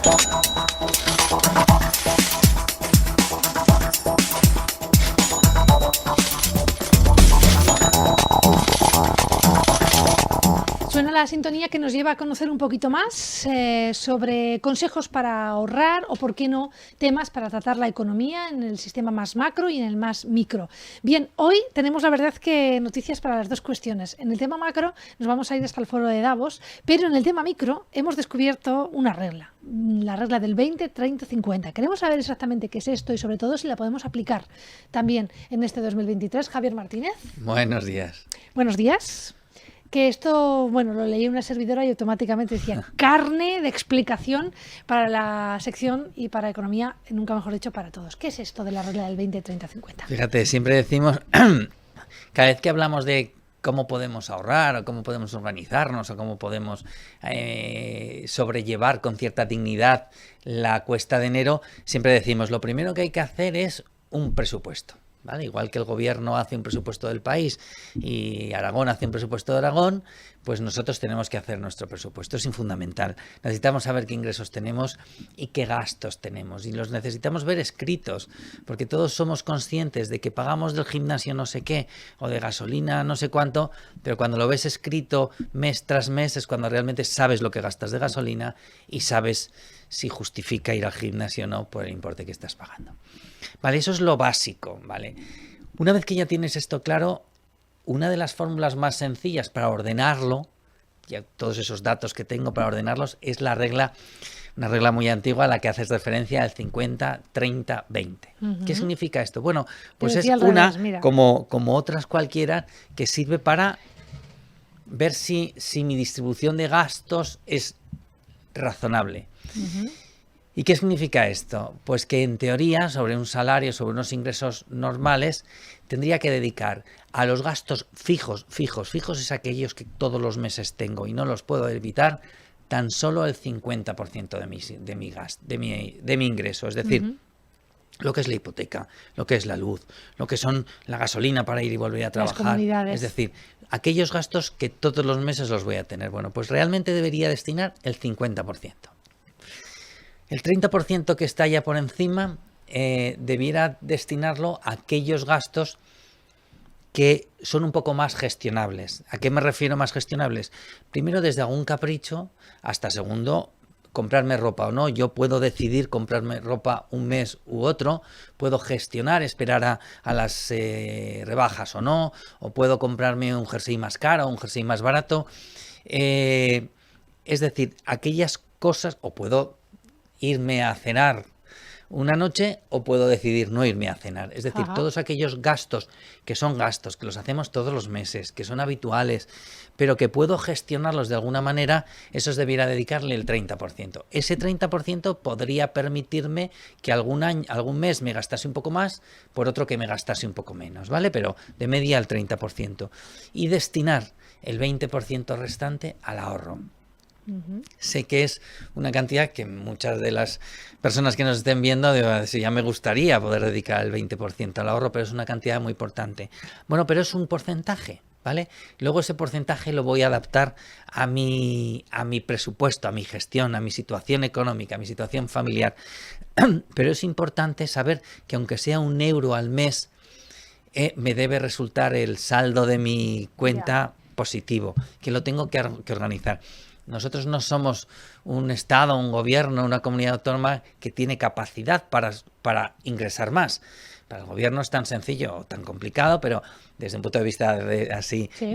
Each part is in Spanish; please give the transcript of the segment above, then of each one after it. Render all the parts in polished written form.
Suena la sintonía que nos lleva a conocer un poquito más sobre consejos para ahorrar o, por qué no, temas para tratar la economía en el sistema más macro y en el más micro. Bien, hoy tenemos la verdad que noticias para las dos cuestiones. En el tema macro nos vamos a ir hasta el foro de Davos, pero en el tema micro hemos descubierto una regla, la regla del 20, 30, 50. Queremos saber exactamente qué es esto y sobre todo si la podemos aplicar también en este 2023. Javier Martínez. Buenos días. Buenos días. Que esto, bueno, lo leí en una servidora y automáticamente decía carne de explicación para la sección y para economía, nunca mejor dicho, para todos. ¿Qué es esto de la regla del 20, 30, 50? Fíjate, siempre decimos, cada vez que hablamos de cómo podemos ahorrar o cómo podemos organizarnos o cómo podemos sobrellevar con cierta dignidad la cuesta de enero, siempre decimos, lo primero que hay que hacer es un presupuesto. ¿Vale? Igual que el gobierno hace un presupuesto del país y Aragón hace un presupuesto de Aragón, pues nosotros tenemos que hacer nuestro presupuesto. Es fundamental. Necesitamos saber qué ingresos tenemos y qué gastos tenemos. Y los necesitamos ver escritos, porque todos somos conscientes de que pagamos del gimnasio no sé qué o de gasolina no sé cuánto, pero cuando lo ves escrito mes tras mes es cuando realmente sabes lo que gastas de gasolina y sabes si justifica ir al gimnasio o no por el importe que estás pagando. Vale, eso es lo básico, ¿vale? Una vez que ya tienes esto claro, una de las fórmulas más sencillas para ordenarlo, ya todos esos datos que tengo para ordenarlos, es la regla, una regla muy antigua a la que haces referencia, el 50, 30, 20. ¿Qué significa esto? Bueno, pues es una, como otras cualquiera, que sirve para ver si mi distribución de gastos es razonable. ¿Y qué significa esto? Pues que en teoría, sobre un salario, sobre unos ingresos normales, tendría que dedicar a los gastos fijos es aquellos que todos los meses tengo y no los puedo evitar, tan solo el 50% de mi ingreso. Es decir, lo que es la hipoteca, lo que es la luz, lo que son la gasolina para ir y volver a trabajar. Es decir, aquellos gastos que todos los meses los voy a tener. Bueno, pues realmente debería destinar el 50%. El 30% que está ya por encima debiera destinarlo a aquellos gastos que son un poco más gestionables. ¿A qué me refiero más gestionables? Primero, desde algún capricho hasta segundo, comprarme ropa o no. Yo puedo decidir comprarme ropa un mes u otro, puedo gestionar, esperar a las rebajas o no, o puedo comprarme un jersey más caro o un jersey más barato. Es decir, aquellas cosas, o puedo irme a cenar una noche o puedo decidir no irme a cenar. Es decir, todos aquellos gastos que son gastos, que los hacemos todos los meses, que son habituales, pero que puedo gestionarlos de alguna manera, esos debiera dedicarle el 30%. Ese 30% podría permitirme que algún mes me gastase un poco más, por otro que me gastase un poco menos, ¿vale? Pero de media el 30%. Y destinar el 20% restante al ahorro. Sé que es una cantidad que muchas de las personas que nos estén viendo deben decir, ya me gustaría poder dedicar el 20% al ahorro, pero es una cantidad muy importante. Bueno, pero es un porcentaje, ¿vale? Luego ese porcentaje lo voy a adaptar a mi presupuesto, a mi gestión, a mi situación económica, a mi situación familiar. Pero es importante saber que aunque sea €1 al mes, me debe resultar el saldo de mi cuenta positivo, que lo tengo que organizar. Nosotros no somos un Estado, un gobierno, una comunidad autónoma que tiene capacidad para ingresar más. Para el gobierno es tan sencillo o tan complicado, pero desde un punto de vista de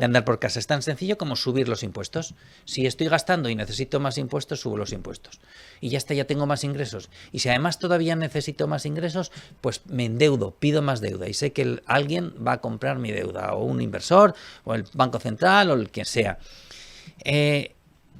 andar por casa es tan sencillo como subir los impuestos. Si estoy gastando y necesito más impuestos, subo los impuestos. Y ya está, ya tengo más ingresos. Y si además todavía necesito más ingresos, pues me endeudo, pido más deuda. Y sé que alguien va a comprar mi deuda, o un inversor, o el Banco Central, o el que sea.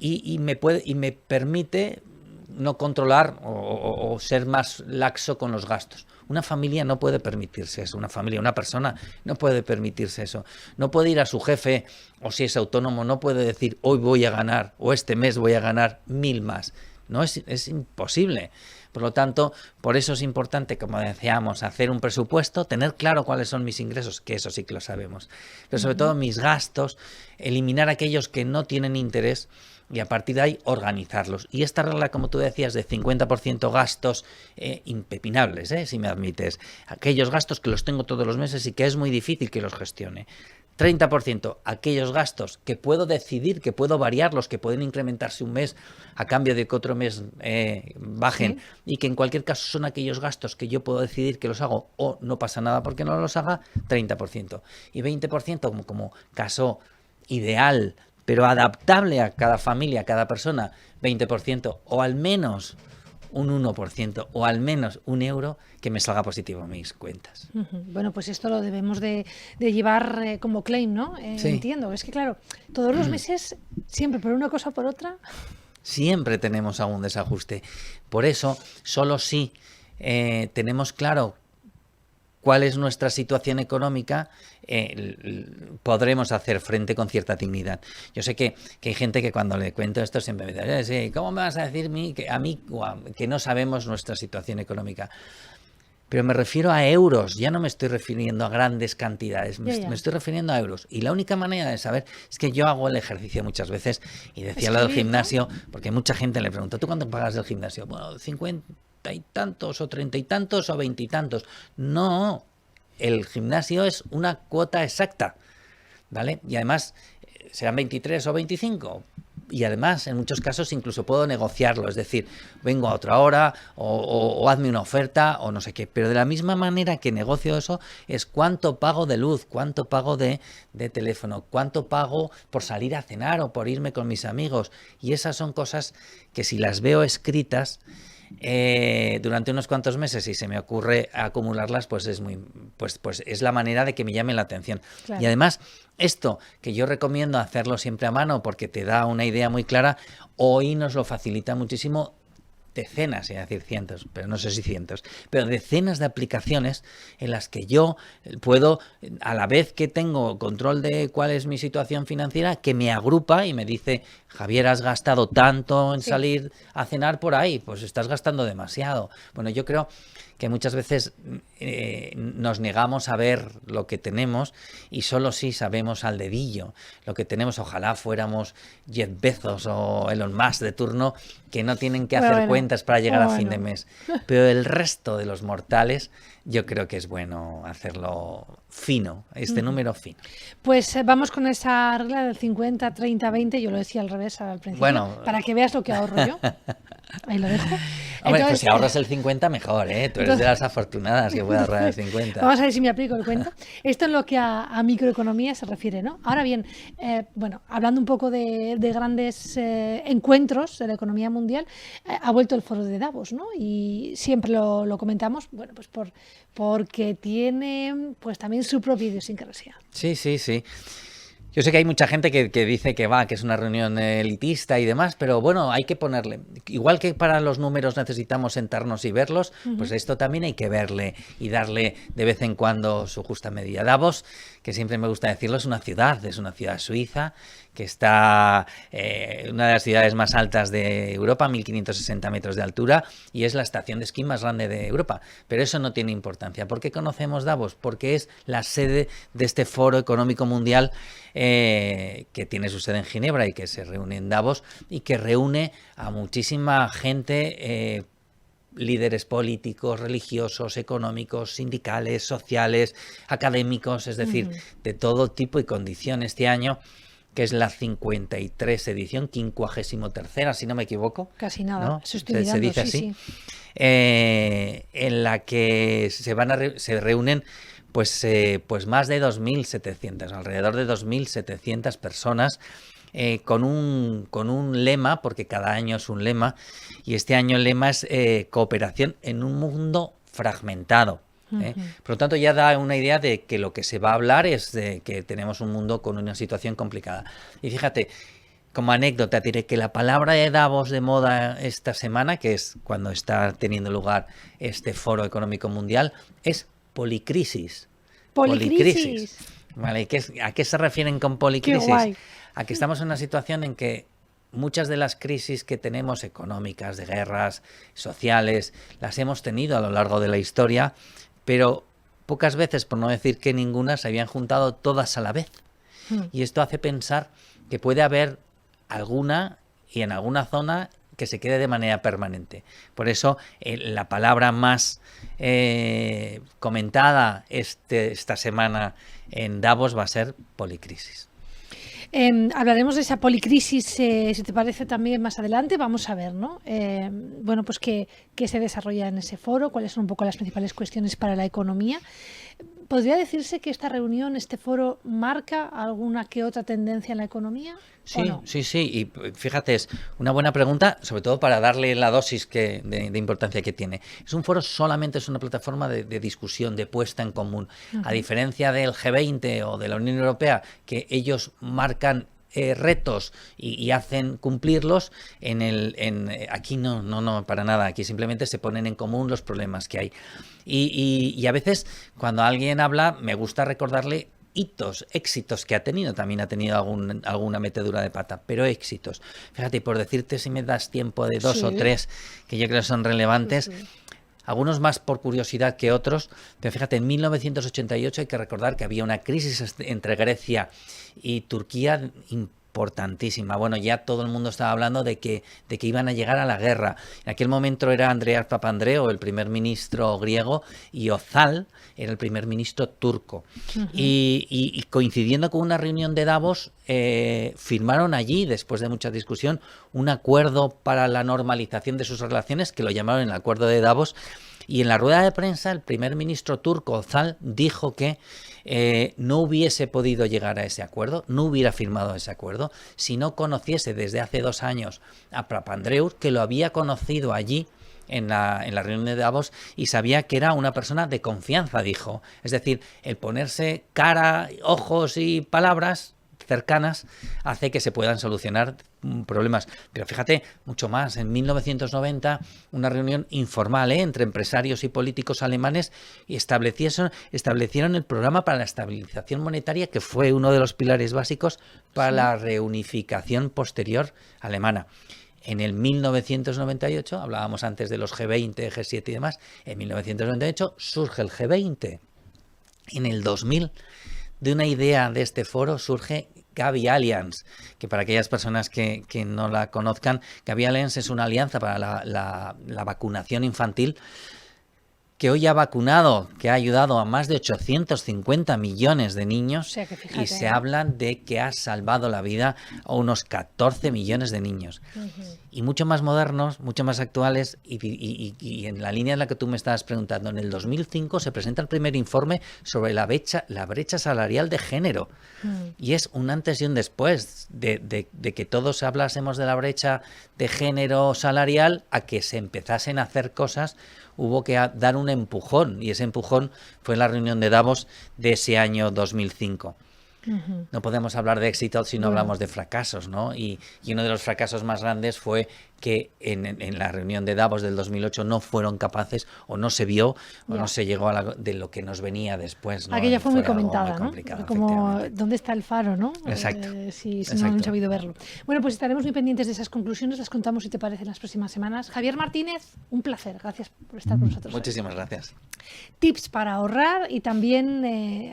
Y me permite no controlar o ser más laxo con los gastos. Una familia no puede permitirse eso, una persona no puede permitirse eso. No puede ir a su jefe, o si es autónomo, no puede decir hoy voy a ganar o este mes voy a ganar 1.000 más. No, es imposible. Por lo tanto, por eso es importante, como decíamos, hacer un presupuesto, tener claro cuáles son mis ingresos, que eso sí que lo sabemos, pero sobre todo mis gastos, eliminar aquellos que no tienen interés y a partir de ahí organizarlos. Y esta regla, como tú decías, de 50% gastos impepinables, si me admites, aquellos gastos que los tengo todos los meses y que es muy difícil que los gestione. 30% aquellos gastos que puedo decidir, que puedo variarlos, que pueden incrementarse un mes a cambio de que otro mes bajen, sí, y que en cualquier caso son aquellos gastos que yo puedo decidir que los hago o no pasa nada porque no los haga, 30%. Y 20% como caso ideal, pero adaptable a cada familia, a cada persona, 20%, o al menos un 1%, o al menos €1 que me salga positivo en mis cuentas. Bueno, pues esto lo debemos de llevar como claim, ¿no? Sí. Entiendo, es que claro, todos los meses, siempre por una cosa o por otra... Siempre tenemos algún desajuste. Por eso, solo si tenemos claro cuál es nuestra situación económica, podremos hacer frente con cierta dignidad. Yo sé que hay gente que cuando le cuento esto siempre me dice, sí, ¿cómo me vas a decir a mí que no sabemos nuestra situación económica? Pero me refiero a euros, ya no me estoy refiriendo a grandes cantidades, me estoy refiriendo a euros. Y la única manera de saber es que yo hago el ejercicio muchas veces, y decía lo del gimnasio, porque mucha gente le pregunta, ¿tú cuánto pagas del gimnasio? Bueno, 50 y tantos, o 30 y tantos, o 20 y tantos. No, el gimnasio es una cuota exacta, ¿vale? Y además serán 23 o 25. Y además, en muchos casos, incluso puedo negociarlo. Es decir, vengo a otra hora o hazme una oferta o no sé qué. Pero de la misma manera que negocio eso, es cuánto pago de luz, cuánto pago de teléfono, cuánto pago por salir a cenar o por irme con mis amigos. Y esas son cosas que si las veo escritas durante unos cuantos meses y se me ocurre acumularlas, pues es la manera de que me llame la atención. Claro. Y además, esto que yo recomiendo hacerlo siempre a mano porque te da una idea muy clara, hoy nos lo facilita muchísimo decenas, es decir cientos, pero no sé si cientos, pero decenas de aplicaciones en las que yo puedo, a la vez que tengo control de cuál es mi situación financiera, que me agrupa y me dice, Javier, has gastado tanto en salir a cenar por ahí, pues estás gastando demasiado. Bueno, yo creo que muchas veces nos negamos a ver lo que tenemos y solo si sabemos al dedillo lo que tenemos. Ojalá fuéramos Jeff Bezos o Elon Musk de turno, que no tienen que hacer cuentas para llegar a fin de mes. Pero el resto de los mortales, yo creo que es bueno hacerlo fino, número fino. Pues vamos con esa regla del 50, 30, 20, yo lo decía al revés al principio, para que veas lo que ahorro yo. Ahí lo dejo. Hombre, pues si ahorras el 50, mejor, ¿eh? Tú eres de las afortunadas que puede ahorrar el 50. Vamos a ver si me aplico el cuento. Esto es lo que a microeconomía se refiere, ¿no? Ahora bien, bueno, hablando un poco de grandes encuentros de la economía mundial, ha vuelto el foro de Davos, ¿no? Y siempre lo comentamos, bueno, pues porque tiene pues también su propia idiosincrasia. Sí, sí, sí. Yo sé que hay mucha gente que dice que es una reunión elitista y demás, pero bueno, hay que ponerle, igual que para los números necesitamos sentarnos y verlos, pues esto también hay que verle y darle de vez en cuando su justa medida. Davos, que siempre me gusta decirlo, es una ciudad suiza, que está una de las ciudades más altas de Europa, 1560 metros de altura, y es la estación de esquí más grande de Europa. Pero eso no tiene importancia. ¿Por qué conocemos Davos? Porque es la sede de este Foro Económico Mundial que tiene su sede en Ginebra y que se reúne en Davos y que reúne a muchísima gente, líderes políticos, religiosos, económicos, sindicales, sociales, académicos, es decir, de todo tipo y condición. Este año, que es la 53 edición, 53ª, si no me equivoco. Casi nada, ¿no? Eso estoy mirando, se dice así. Sí. En la que se reúnen pues más de 2.700, alrededor de 2.700 personas, con un lema, porque cada año es un lema, y este año el lema es cooperación en un mundo fragmentado. Por lo tanto, ya da una idea de que lo que se va a hablar es de que tenemos un mundo con una situación complicada. Y fíjate, como anécdota, diré que la palabra de Davos de moda esta semana, que es cuando está teniendo lugar este Foro Económico Mundial, es policrisis. Policrisis. Vale, ¿a qué se refieren con policrisis? Qué guay. A que estamos en una situación en que muchas de las crisis que tenemos económicas, de guerras, sociales, las hemos tenido a lo largo de la historia, pero pocas veces, por no decir que ninguna, se habían juntado todas a la vez. Y esto hace pensar que puede haber alguna y en alguna zona que se quede de manera permanente. Por eso la palabra más comentada esta semana en Davos va a ser policrisis. Hablaremos de esa policrisis, si te parece, también más adelante. Vamos a ver, ¿no? Bueno, pues qué se desarrolla en ese foro, cuáles son un poco las principales cuestiones para la economía. ¿Podría decirse que esta reunión, este foro, marca alguna que otra tendencia en la economía? Sí, no? sí. Y fíjate, es una buena pregunta, sobre todo para darle la dosis de importancia que tiene. Es un foro, solamente es una plataforma de discusión, de puesta en común. A diferencia del G20 o de la Unión Europea, que ellos marcan retos y hacen cumplirlos, aquí no, para nada. Aquí simplemente se ponen en común los problemas que hay. Y a veces, cuando alguien habla, me gusta recordarle éxitos que ha tenido. También ha tenido alguna metedura de pata, pero éxitos. Fíjate, por decirte, si me das tiempo, de dos o tres que yo creo son relevantes. Sí. Algunos más por curiosidad que otros, pero fíjate, en 1988 hay que recordar que había una crisis entre Grecia y Turquía importantísima. Bueno, ya todo el mundo estaba hablando de que iban a llegar a la guerra. En aquel momento era Andreas Papandreou, el primer ministro griego, y Özal era el primer ministro turco. Y coincidiendo con una reunión de Davos, firmaron allí, después de mucha discusión, un acuerdo para la normalización de sus relaciones, que lo llamaron el Acuerdo de Davos. Y en la rueda de prensa, el primer ministro turco, Özal, dijo que no hubiese podido llegar a ese acuerdo, no hubiera firmado ese acuerdo, si no conociese desde hace 2 años a Papandreou, que lo había conocido allí en la reunión de Davos, y sabía que era una persona de confianza, dijo. Es decir, el ponerse cara, ojos y palabras cercanas hace que se puedan solucionar problemas. Pero fíjate, mucho más. En 1990, una reunión informal entre empresarios y políticos alemanes, y establecieron el programa para la estabilización monetaria, que fue uno de los pilares básicos para la reunificación posterior alemana. En el 1998, hablábamos antes de los G20, G7 y demás, en 1998 surge el G20. En el 2000, de una idea de este foro, surge Gavi Alliance, que para aquellas personas que no la conozcan, Gavi Alliance es una alianza para la vacunación infantil, que hoy ha vacunado, que ha ayudado a más de 850 millones de niños, o sea, que fíjate, y se hablan de que ha salvado la vida a unos 14 millones de niños. Y mucho más modernos, mucho más actuales, y en la línea en la que tú me estabas preguntando, en el 2005 se presenta el primer informe sobre la brecha salarial de género. Y es un antes y un después de que todos hablásemos de la brecha de género salarial, a que se empezasen a hacer cosas. Hubo que dar un empujón, y ese empujón fue en la reunión de Davos de ese año 2005. No podemos hablar de éxito si no hablamos de fracasos, ¿no? Y uno de los fracasos más grandes fue que en la reunión de Davos del 2008 no fueron capaces, o no se vio, o no se llegó de lo que nos venía después, ¿no? Aquella fue muy comentada, ¿no? Como, ¿dónde está el faro, no? Exacto. Si no han sabido verlo. Bueno, pues estaremos muy pendientes de esas conclusiones, las contamos, si te parece, en las próximas semanas. Javier Martínez, un placer. Gracias por estar con nosotros. Muchísimas gracias. Tips para ahorrar, y también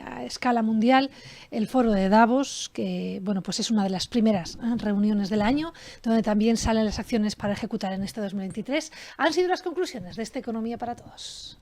a escala mundial el foro de Davos, que bueno, pues es una de las primeras reuniones del año, donde también salen las acciones para ejecutar en este 2023. Han sido las conclusiones de esta Economía para Todos.